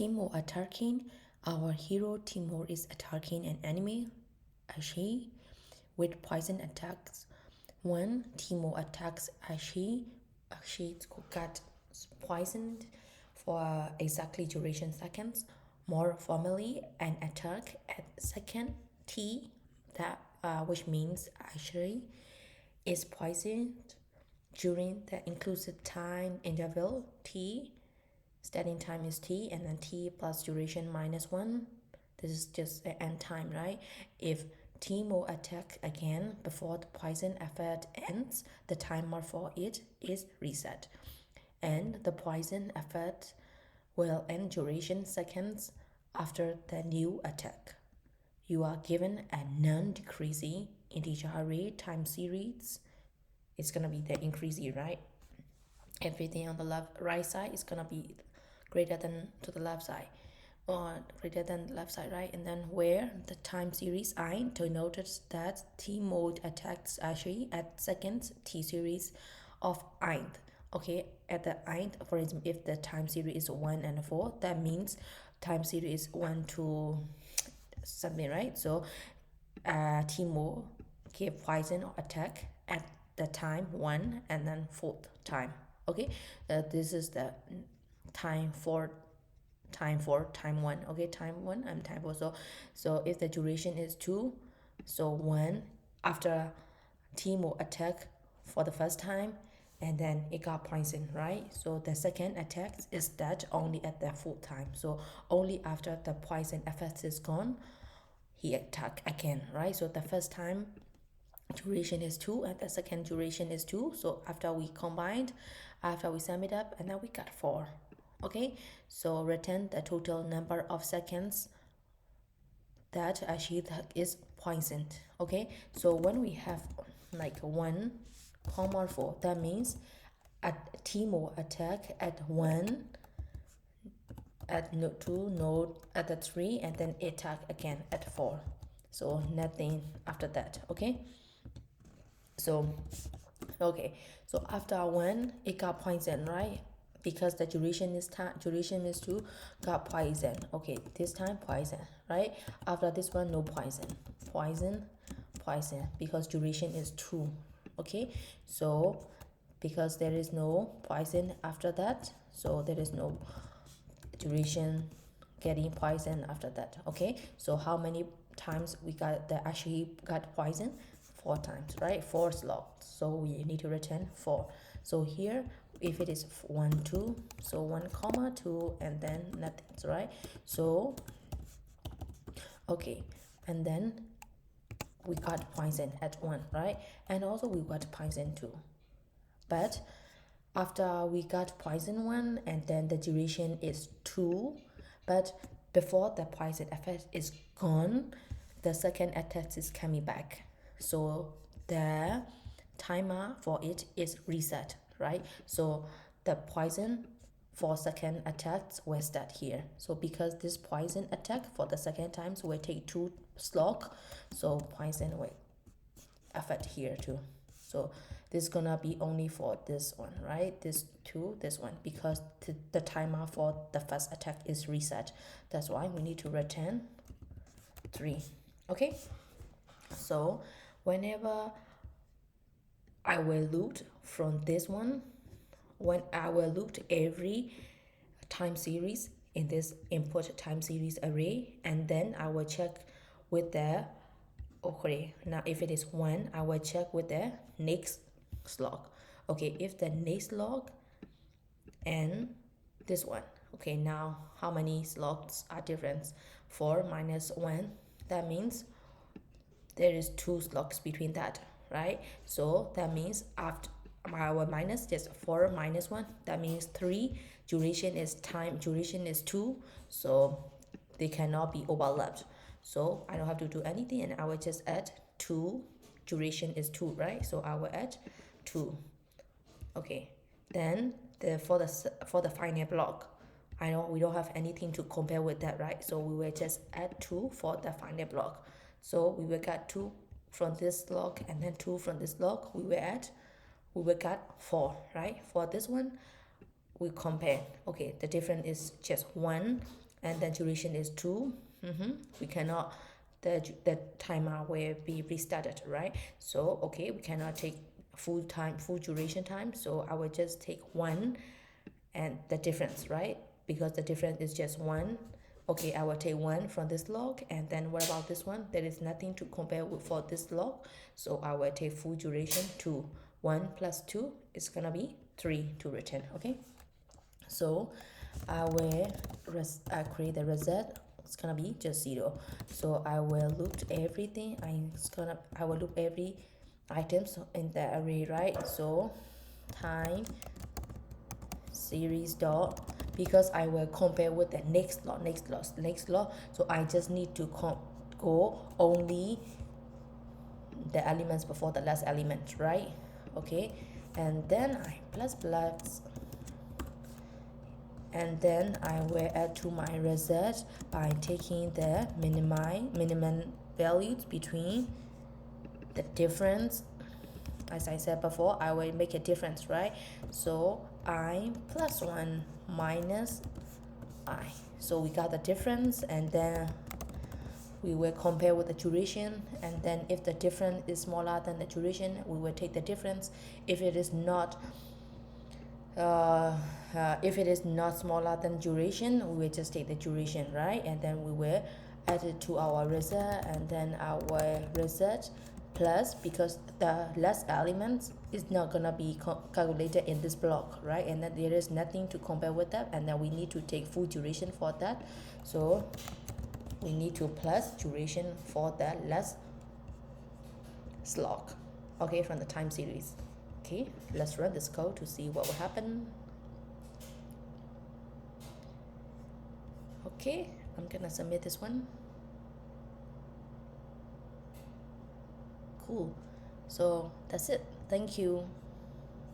Teemo Attacking. Our hero Teemo is attacking an enemy, Ashi, with poison attacks. When Teemo attacks Ashi, Ashi got poisoned for exactly duration seconds. More formally, an attack at second T, that which means Ashi is poisoned during the inclusive time interval T. Starting time is T, and then T plus duration minus 1. This is just the end time, right? If Teemo attack again before the poison effect ends, the timer for it is reset. And the poison effect will end duration seconds after the new attack. You are given a non-decreasing integer array time series. It's gonna be the increasing, right? Everything on the right side is gonna be greater than to the left side, or greater than the left side, right? And then where the time series I, to notice that T mode attacks actually at second T series of ith. Okay, at the ith, for example, if the time series is 1 and 4, that means time series is 1 to something, right? So Teemo gave poison or attack at the time 1 and then 4th time. Okay, this is the time 4, time 1. Okay, time 1 and time 4. So if the duration is 2, so 1 after Teemo attack for the first time, and then it got poisoned, right? So the second attack is that only at the 4th time. So only after the poison effect is gone, he attack again, right? So the first time duration is 2 and the second duration is 2. So after we combined, after we sum it up, and then we got 4. Okay, so return the total number of seconds that actually is poisoned. Okay, so when we have like 1, 4, that means at Teemo attack at 1, at 2, node at the 3, and then attack again at 4. So nothing after that. Okay, so after 1 it got poison, right? Because the duration is 2, got poison. Okay, this time poison, right? After this one, no poison, because duration is 2. Okay, so because there is no poison after that, so there is no duration getting poison after that. Okay, so how many times we got the actually got poison? 4 times, right? 4 slots, so we need to return 4. So here, if it is 1, 2, so 1 comma 2, and then nothing, right? So okay, and then we got poison at 1, right? And also we got poison 2. But after we got poison 1, and then the duration is 2, but before the poison effect is gone, the second attack is coming back. So the timer for it is reset, right? So the poison for second attacks will start here. So because this poison attack for the second time will take 2 slot, so poison will affect here too. So this is gonna be only for this one, right? This 2, this one, because the timer for the first attack is reset. That's why we need to return 3. Okay, so whenever I will loop from this one, when I will loop every time series in this input time series array, and then I will check with the, okay, now if it is 1, I will check with the next slot. Okay, if the next log and this one, okay, now how many slots are different? 4 minus 1, that means there is 2 slots between that, right? So that means after our minus just 4 minus 1, that means 3. Duration is 2, so they cannot be overlapped. So I don't have to do anything, and I will just add 2. Duration is 2, right? So I will add 2. Okay, then for the final block, we don't have anything to compare with that, right? So we will just add 2 for the final block. So we will get 2 from this block, and then 2 from this block. We will get 4, right? For this one, we compare. Okay, the difference is just 1 and then duration is 2. We cannot, the timer will be restarted, right? So okay, we cannot take full time, full duration time, so I will just take 1 and the difference, right? Because the difference is just 1. Okay, I will take 1 from this log, and then what about this one? There is nothing to compare with for this log, so I will take full duration 2. 1 plus 2 is gonna be 3 to return. Okay, so I will create the reset. It's gonna be just 0. So I will loop everything. I will loop every items in the array, right? So time series dot, because I will compare with the next law. So I just need to go only the elements before the last element, right? Okay, and then I plus plus, and then I will add to my reset by taking the minimum values between the difference. As I said before, I will make a difference, right? So I plus 1 minus I. So we got the difference, and then we will compare with the duration, and then if the difference is smaller than the duration, we will take the difference. If it is not smaller than duration, we will just take the duration, right? And then we will add it to our reset, and then our reset plus, because the last element is not gonna be calculated in this block, right? And then there is nothing to compare with that, and then we need to take full duration for that. So we need to plus duration for the last slot, okay, from the time series. Okay, let's run this code to see what will happen. Okay, I'm gonna submit this one. Cool. So that's it. Thank you.